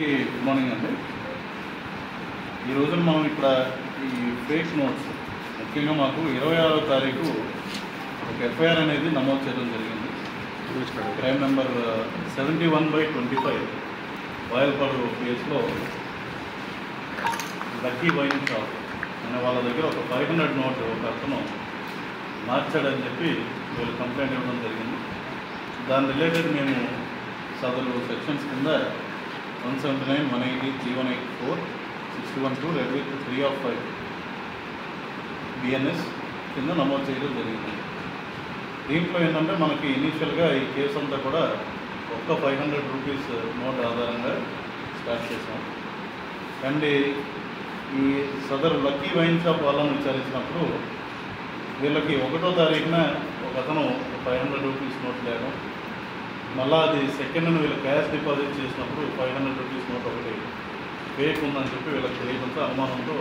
అందరికీ good morning అండి. ఈ రోజున మనం ఇక్కడ ఈ ఫేక్ నోట్స్ ముఖ్యంగా మాకు 26వ తారీఖు ఒక ఎఫ్ఐఆర్ అనేది నమోదు చేయడం జరిగింది. క్రైమ్ నెంబర్ 71/25 వాయల్పాడు కేసులో లక్కీ వైన్ షాప్ అనే వాళ్ళ దగ్గర ఒక 500 నోట్ ఒక అతను మార్చాడని చెప్పి వీళ్ళు కంప్లైంట్ ఇవ్వడం జరిగింది. దాని రిలేటెడ్ మేము సదరు సెక్షన్స్ కింద 179, 180, 3184, 612 రెడ్ విత్ 3 of 5 BNS కింద నమోదు చేయడం జరిగింది. దీంట్లో ఏంటంటే మనకి ఇనీషియల్గా ఈ కేసు అంతా కూడా ఒక్క 500 రూపీస్ నోట్ ఆధారంగా స్టార్ట్ చేసాం. అండ్ ఈ సదరు లక్కీ వైన్ షాప్ వాళ్ళని విచారించినప్పుడు వీళ్ళకి 1వ తారీఖున ఒక అతను 500 రూపీస్ నోట్ లేడం, మళ్ళీ అది సెకండ్ వీళ్ళు క్యాష్ డిపాజిట్ చేసినప్పుడు 500 రూపీస్ నోట్ ఒకటి ఫేక్ ఉందని చెప్పి వీళ్ళకి తెలియడంతో అనుమానంతో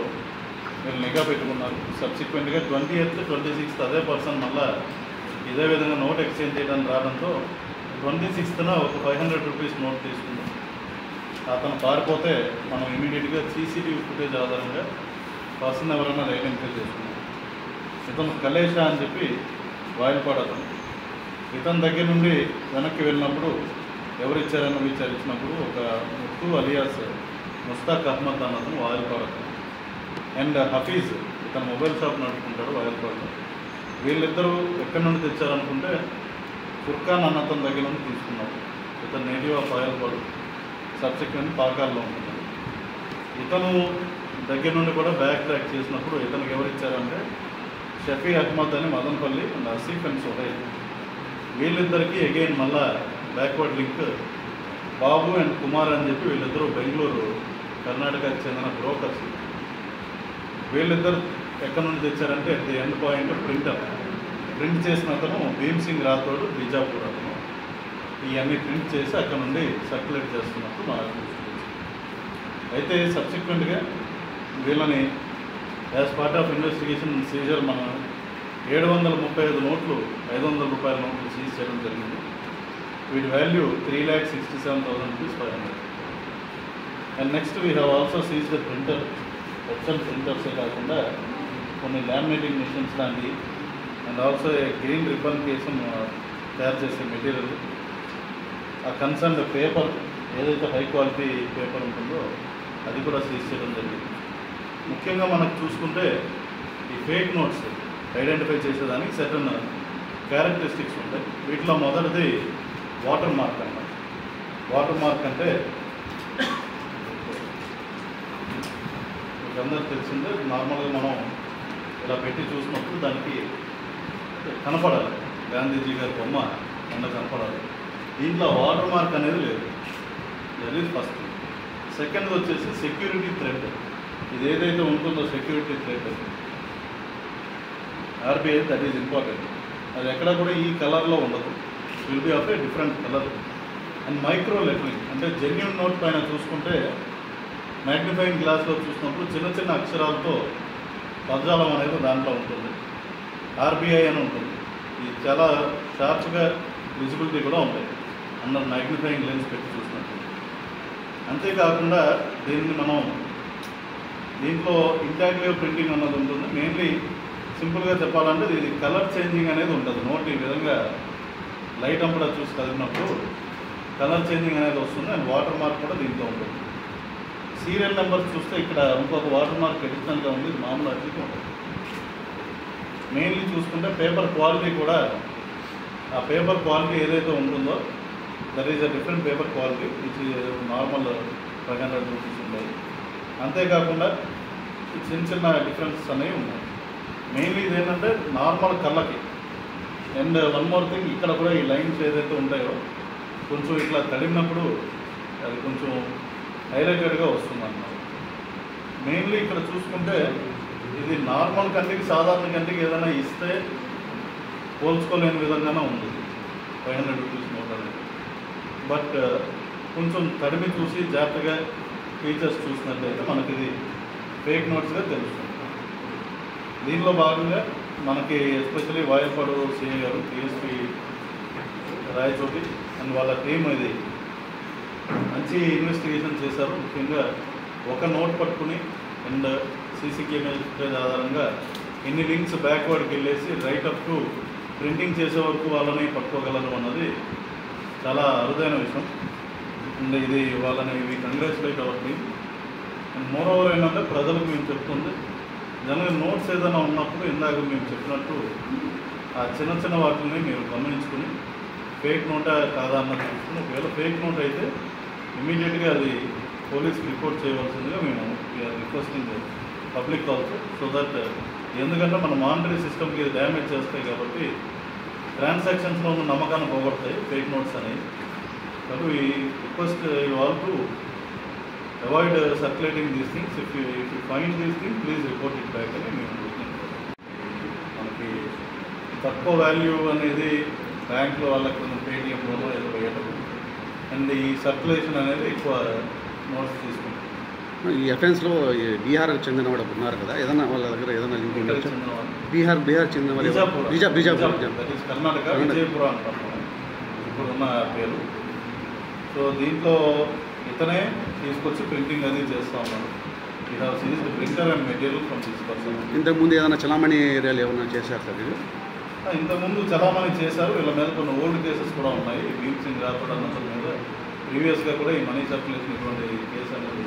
వీళ్ళు నిఘా పెట్టుకున్నారు. సబ్సిక్వెంట్గా 20th, 26th అదే పర్సన్ మళ్ళీ ఇదే విధంగా నోట్ ఎక్స్చేంజ్ చేయడానికి రావడంతో 26th ఒక 500 రూపీస్ నోట్ తీసుకున్నాం. అతను పారిపోతే మనం ఇమీడియట్గా CCTV ఫుటేజ్ ఆధారంగా పర్సన్ ఎవరైనా ఐడెంటిఫై చేసుకున్నాం. ఇతను కలేష అని చెప్పి వాయిల్పాడు అతను. ఇతని దగ్గర నుండి వెనక్కి వెళ్ళినప్పుడు ఎవరు ఇచ్చారని విచారించినప్పుడు ఒక ముత్తు అలియాస్ ముస్తాక్ అహ్మద్ అన్న అతను వాయిల్పాడు అతను, అండ్ హఫీజ్ ఇతను మొబైల్ షాప్ నడుపుకుంటాడు వాయిల్పాడులో. వీళ్ళిద్దరూ ఎక్కడి నుండి తెచ్చారనుకుంటే ఫుర్ఖాన్ అన్న అతని దగ్గర నుండి తీసుకున్నారు. ఇతను నేటివ్ ఆఫ్ వాయిల్పాడు, సబ్సిక్వెంట్ పాకాల్లో ఉంటుంది. ఇతను దగ్గర నుండి కూడా బ్యాక్ ట్రాక్ చేసినప్పుడు ఇతనికి ఎవరు ఇచ్చారంటే షఫీ అహ్మద్ అని మదన్పల్లి అండ్ ఆసిఫ్ అండ్ సుహైల్. వీళ్ళిద్దరికీ అగైన్ మళ్ళా backward link Babu and Kumar అని చెప్పి వీళ్ళిద్దరూ బెంగళూరు కర్ణాటకకు చెందిన బ్రోకర్స్. వీళ్ళిద్దరు ఎక్కడి నుండి తెచ్చారంటే ది ఎండ్ పాయింట్ ప్రింట్ చేసిన అతను భీమ్ సింగ్ రాథోడ్ బీజాపూర్ అతను. ఇవన్నీ ప్రింట్ చేసి అక్కడ నుండి సర్క్యులేట్ చేస్తున్నట్టు మనకు అయితే సబ్సిక్వెంట్గా వీళ్ళని as part of investigation seizure మనం 735 నోట్లు 500 రూపాయల నోట్లు సీజ్ చేయడం జరిగింది. వీటి value 3,67,500. And next we have also seize the printer, website ప్రింటర్సే కాకుండా కొన్ని లామినేటింగ్ మిషన్స్ లాంటివి and also green ribbon case తయారు చేసే మెటీరియల్, ఆ కన్సర్న్ పేపర్ ఏదైతే హై క్వాలిటీ పేపర్ ఉంటుందో అది కూడా సీజ్ చేయడం జరిగింది. ముఖ్యంగా మనకు చూసుకుంటే ఈ ఫేక్ నోట్స్ ఐడెంటిఫై చేసేదానికి సర్టన్ క్యారెక్టరిస్టిక్స్ ఉంటాయి. వీటిలో మొదటిది వాటర్ మార్క్ అన్నమాట. వాటర్ మార్క్ అంటే మీకు అందరూ తెలిసిందే, నార్మల్గా మనం ఇలా పెట్టి చూసినప్పుడు దానికి కనపడాలి, గాంధీజీ గారి బొమ్మ అన్న కనపడాలి. దీంట్లో వాటర్ మార్క్ అనేది లేదు. That is first. సెకండ్ వచ్చేసి సెక్యూరిటీ థ్రెడ్. ఇది ఏదైతే ఉంటుందో security thread RBI, that is important. అది ఎక్కడ కూడా ఈ కలర్లో ఉండదు, will be of a different colour. And micro lettering అంటే జెన్యూన్ నోట్ పైన చూసుకుంటే మ్యాగ్నిఫైయింగ్ గ్లాస్లో చూసినప్పుడు చిన్న చిన్న అక్షరాలతో పదజాలం అనేది దాంట్లో ఉంటుంది. RBI అని ఉంటుంది. ఇది చాలా షార్ప్గా విజిబిలిటీ కూడా ఉంటాయి అండర్ మ్యాగ్నిఫైయింగ్ లెన్స్ పెట్టి చూసినట్టు. అంతేకాకుండా దీంట్లో ఇంటాగ్లివ్ ప్రింటింగ్ అన్నది ఉంటుంది. మెయిన్లీ సింపుల్గా చెప్పాలంటే ఇది కలర్ చేంజింగ్ అనేది ఉంటుంది. నోట్ ఈ విధంగా లైట్ అంపడా చూసి కదిలినప్పుడు కలర్ చేంజింగ్ అనేది వస్తుంది. అండ్ వాటర్ మార్క్ కూడా దీంట్లో ఉంటుంది. సీరియల్ నెంబర్స్ చూస్తే ఇక్కడ ఇంకొక వాటర్ మార్క్ అడిషనల్గా ఉంది, ఇది మామూలు అట్లకి ఉంటుంది. మెయిన్లీ చూసుకుంటే పేపర్ క్వాలిటీ కూడా, ఆ పేపర్ క్వాలిటీ ఏదైతే ఉంటుందో that is a different paper quality which normal 500 rupees ఉంటాయి. అంతేకాకుండా చిన్న చిన్న డిఫరెన్సెస్ అనేవి ఉన్నాయి. మెయిన్లీ ఇది ఏంటంటే నార్మల్ కళ్ళకి. అండ్ వన్ మోర్ థింగ్, ఇక్కడ కూడా ఈ లైన్స్ ఏదైతే ఉంటాయో కొంచెం ఇట్లా తడిమినప్పుడు అది కొంచెం హైలైటెడ్గా వస్తుంది అన్నమాట. మెయిన్లీ ఇక్కడ చూసుకుంటే ఇది నార్మల్ కంటికి సాధారణ కంటికి ఏదైనా ఇస్తే పోల్చుకోలేని విధంగానే ఉంది 500 రూపీస్ నోట్ అనేది. బట్ కొంచెం తడిమి చూసి జాగ్రత్తగా ఫీచర్స్ చూసినట్లయితే మనకి ఇది ఫేక్ నోట్స్గా తెలుస్తుంది. దీనిలో భాగంగా మనకి ఎస్పెషల్లీ వాయల్పాడు సిఐ గారు, DSP రాయచోటి అండ్ వాళ్ళ టీం ఇది మంచి ఇన్వెస్టిగేషన్ చేశారు. ముఖ్యంగా ఒక నోట్ పట్టుకుని అండ్ సీసీ కెమెరా ఆధారంగా ఎన్ని లింక్స్ బ్యాక్వర్డ్కి వెళ్ళేసి రైట్ అప్ టు ప్రింటింగ్ చేసే వరకు వాళ్ళని పట్టుకోగలరు అన్నది చాలా అరుదైన విషయం. అండ్ ఇది వాళ్ళని కంగ్రాచులేట్ అవ్వండి. అండ్ మోర్ ఓవర్ ఏంటంటే ప్రజలకు మేము చెప్తుంది, జనరల్ నోట్స్ ఏదైనా ఉన్నప్పుడు ఇందాక మేము చెప్పినట్టు ఆ చిన్న చిన్న వాటిని మీరు గమనించుకుని ఫేక్ నోటా కాదా అన్నది చూసుకుని, ఒకవేళ ఫేక్ నోట్ అయితే ఇమీడియట్గా అది పోలీస్కి రిపోర్ట్ చేయవలసిందిగా మేము requesting public also, so that ఎందుకంటే మన మానిటరీ సిస్టమ్కి డ్యామేజ్ చేస్తాయి కాబట్టి ట్రాన్సాక్షన్స్లో ఉన్న నమ్మకాన్ని పోగొడతాయి ఫేక్ నోట్స్ అనేవి. కాబట్టి request you all to avoid circulating these things. If you find these things please report it back అని మేము మనకి తక్కువ వాల్యూ అనేది బ్యాంకులో వాళ్ళకి పేటిఎంలోనో ఏదో వేయటం అండ్ ఈ సర్క్యులేషన్ అనేది ఎక్కువ నోట్స్ తీసుకుంటాం. ఈ అఫెన్స్లో బీహార్కి చెందిన వాడు ఉన్నారు కదా, ఏదైనా వాళ్ళ దగ్గర ఏదైనా లింక్ ఉండొచ్చు? బీహార్ చెందిన వాళ్ళు కర్ణాటక విజయపుర అంటాం ఇప్పుడున్న పేరు. సో దీంట్లో ఇతనే తీసుకొచ్చి ప్రింటింగ్ అది చేస్తూ ఉన్నాడు. We have seized printer and material from this person. ఇంతకుముందు ఏదైనా చలామణి ఏరియాలు ఏమైనా చేశారు సార్ వీళ్ళు? ఇంతకుముందు చలామణి చేశారు. వీళ్ళ మీద కొన్ని ఓల్డ్ కేసెస్ కూడా ఉన్నాయి. భీమ్ సింగ్ రాథోడ్ అన్న మీద ప్రీవియస్గా కూడా ఈ మనీ సర్క్యులేషన్ ఇటువంటి కేసు అనేది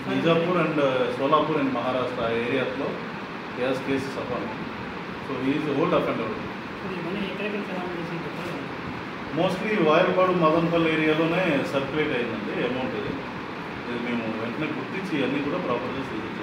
బీజాపూర్ అండ్ సోలాపూర్ అండ్ మహారాష్ట్ర ఏరియాస్లో కేసెస్ అవ్వాలి. So is old offender. Mostly Vayalapadu Madanapalle ఏరియాలోనే సర్క్యులేట్ అయిందండి అమౌంట్. ఇది మేము వెంటనే గుర్తించి అన్నీ కూడా ప్రాపర్గా సీజ్